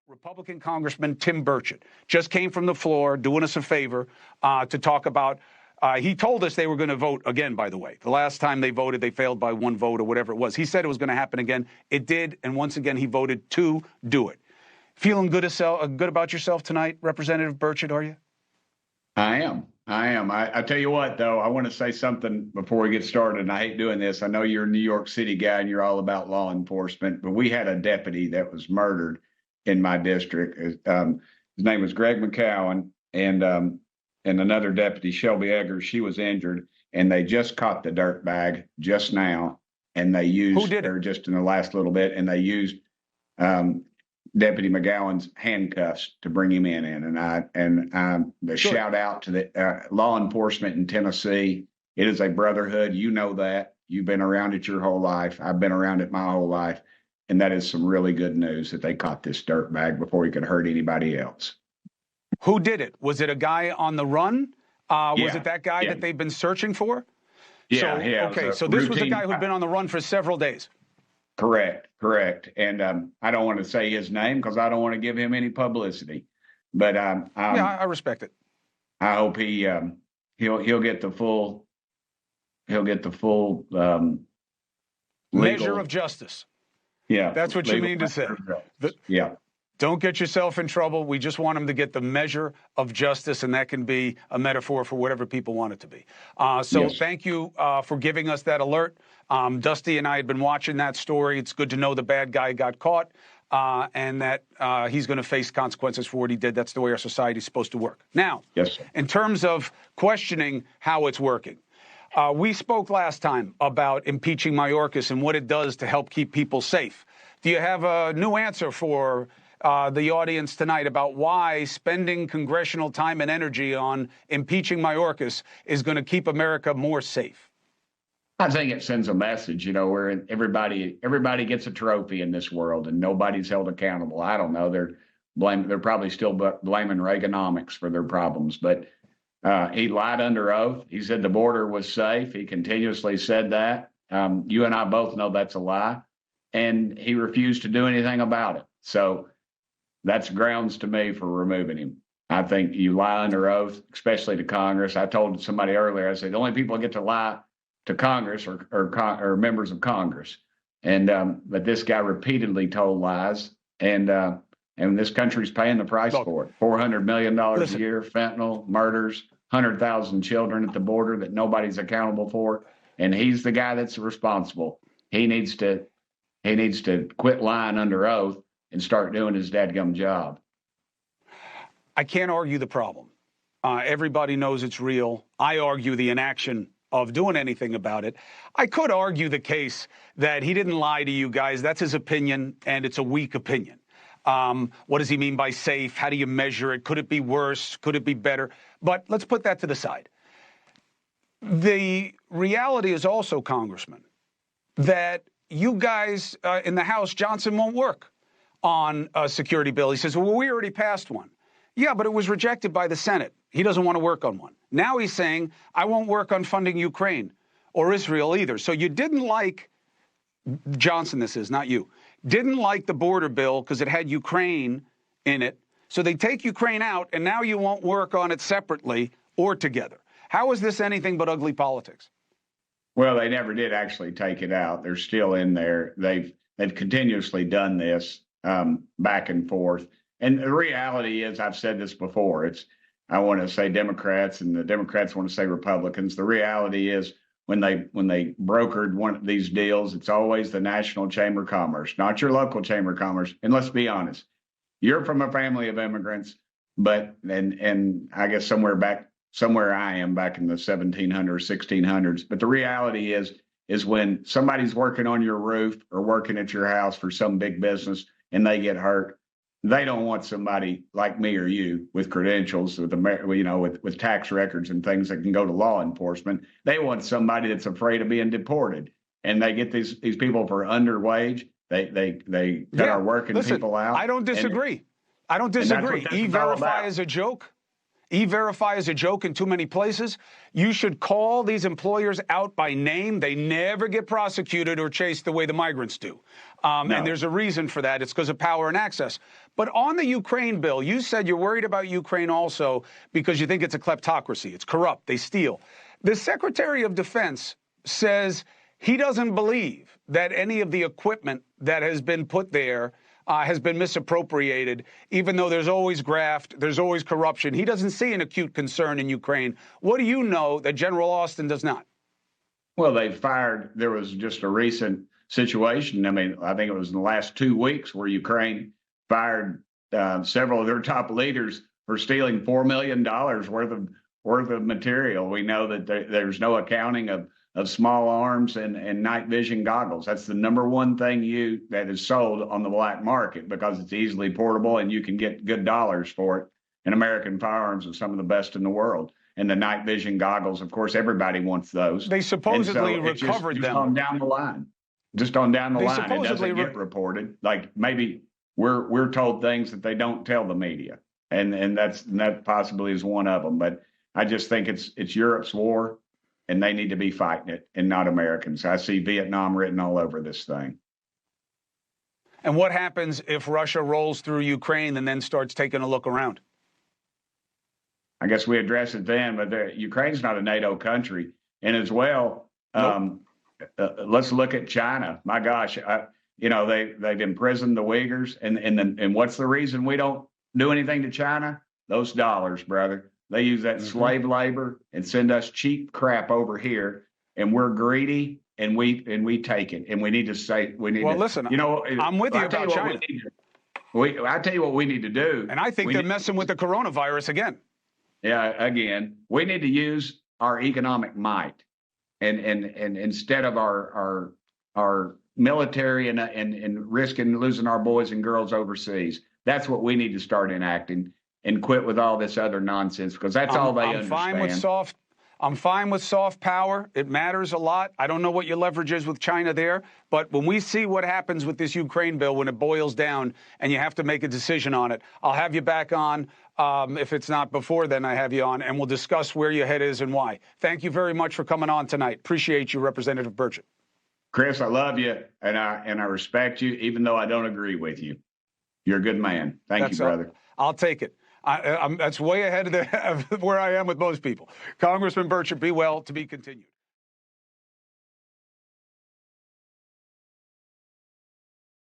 Republican Congressman Tim Burchett just came from the floor doing us a favor to talk about. He told us they were going to vote again, by the way. The last time they voted, they failed by one vote or whatever it was. He said it was going to happen again. It did. And once again, he voted to do it. Feeling good about yourself tonight, Representative Burchett, are you? I am. I tell you what, though, I want to say something before we get started, and I hate doing this. I know you're a New York City guy and you're all about law enforcement, but we had a deputy that was murdered in my district. His name was Greg McCowan, and another deputy, Shelby Eggers. She was injured, and they just caught the dirtbag just now, and they used her just in the last little bit, and they used Deputy McGowan's handcuffs to bring him in. And the shout out to the law enforcement in Tennessee. It is a brotherhood. You know that. You've been around it your whole life. I've been around it my whole life. And that is some really good news that they caught this dirtbag before he could hurt anybody else. Who did it? Was it a guy on the run? Was it that guy that they've been searching for? Okay, so this was a guy who'd been on the run for several days. Correct. And I don't want to say his name because I don't want to give him any publicity. But I respect it. I hope he'll get the full measure of justice. Yeah, that's what you mean to say. Yeah. Don't get yourself in trouble. We just want him to get the measure of justice, and that can be a metaphor for whatever people want it to be. Thank you for giving us that alert. Dusty and I had been watching that story. It's good to know the bad guy got caught and that he's going to face consequences for what he did. That's the way our society is supposed to work. Now, in terms of questioning how it's working, we spoke last time about impeaching Mayorkas and what it does to help keep people safe. Do you have a new answer for the audience tonight about why spending congressional time and energy on impeaching Mayorkas is going to keep America more safe? I think it sends a message, where everybody gets a trophy in this world and nobody's held accountable. I don't know. They're probably still blaming Reaganomics for their problems, but he lied under oath. He said the border was safe. He continuously said that. You and I both know that's a lie, and he refused to do anything about it. So that's grounds to me for removing him. I think you lie under oath, especially to Congress. I told somebody earlier, I said the only people that get to lie to Congress are members of Congress. But this guy repeatedly told lies, and this country's paying the price for it. $400 million a year, fentanyl, murders, 100,000 children at the border that nobody's accountable for, and he's the guy that's responsible. He needs to quit lying under oath and start doing his dadgum job. I can't argue the problem. Everybody knows it's real. I argue the inaction of doing anything about it. I could argue the case that he didn't lie to you guys. That's his opinion, and it's a weak opinion. What does he mean by safe? How do you measure it? Could it be worse? Could it be better? But let's put that to the side. The reality is also, Congressman, that you guys in the House, Johnson won't work on a security bill. He says, well, we already passed one. Yeah, but it was rejected by the Senate. He doesn't want to work on one. Now he's saying, I won't work on funding Ukraine or Israel either. So you didn't like, Johnson this is, not you, didn't like the border bill because it had Ukraine in it. So they take Ukraine out, and now you won't work on it separately or together. How is this anything but ugly politics? Well, they never did actually take it out. They're still in there. They've continuously done this back and forth. And the reality is, I've said this before, I want to say Democrats and the Democrats want to say Republicans. The reality is when they brokered one of these deals, it's always the National Chamber of Commerce, not your local Chamber of Commerce. And let's be honest, you're from a family of immigrants, but and I guess somewhere I am back in the 1700s, 1600s. But the reality is when somebody's working on your roof or working at your house for some big business and they get hurt, they don't want somebody like me or you with credentials, with tax records and things that can go to law enforcement. They want somebody that's afraid of being deported, and they get these people for underwage. They cut our working people out. I don't disagree. I don't disagree. E-Verify is a joke. E-Verify is a joke in too many places. You should call these employers out by name. They never get prosecuted or chased the way the migrants do. No. And there's a reason for that. It's because of power and access. But on the Ukraine bill, you said you're worried about Ukraine also because you think it's a kleptocracy. It's corrupt. They steal. The Secretary of Defense says he doesn't believe that any of the equipment that has been put there has been misappropriated, even though there's always graft, there's always corruption. He doesn't see an acute concern in Ukraine. What do you know that General Austin does not? Well, they fired, there was just a recent situation. I mean, I think it was in the last 2 weeks where Ukraine fired several of their top leaders for stealing $4 million worth of material. We know that there's no accounting of small arms and night vision goggles. That's the number one thing that is sold on the black market because it's easily portable and you can get good dollars for it. And American firearms are some of the best in the world. And the night vision goggles, of course, everybody wants those. They supposedly recovered them. Just on down the line. Just on down the line. It doesn't get reported. Like maybe we're told things that they don't tell the media. And that possibly is one of them. But I just think it's Europe's war. And they need to be fighting it and not Americans. I see Vietnam written all over this thing. And what happens if Russia rolls through Ukraine and then starts taking a look around? I guess we address it then, but Ukraine's not a NATO country. And as well, nope. Let's look at China. My gosh, they've imprisoned the Uyghurs. And what's the reason we don't do anything to China? Those dollars, brother. They use that slave labor and send us cheap crap over here, and we're greedy and we take it. And we need to say listen, I'm with you about China. I tell you what we need to do. And I think they're messing with the coronavirus again. Yeah, again, we need to use our economic might, and instead of our military and risking losing our boys and girls overseas, that's what we need to start enacting. And quit with all this other nonsense because that's all they understand. I'm fine with soft power. It matters a lot. I don't know what your leverage is with China there, but when we see what happens with this Ukraine bill, when it boils down and you have to make a decision on it, I'll have you back on. If it's not before then, I have you on, and we'll discuss where your head is and why. Thank you very much for coming on tonight. Appreciate you, Representative Burchett. Chris, I love you, and I respect you, even though I don't agree with you. You're a good man. Thank you, brother. I'll take it. That's way ahead of where I am with most people. Congressman Burchett, be well, to be continued.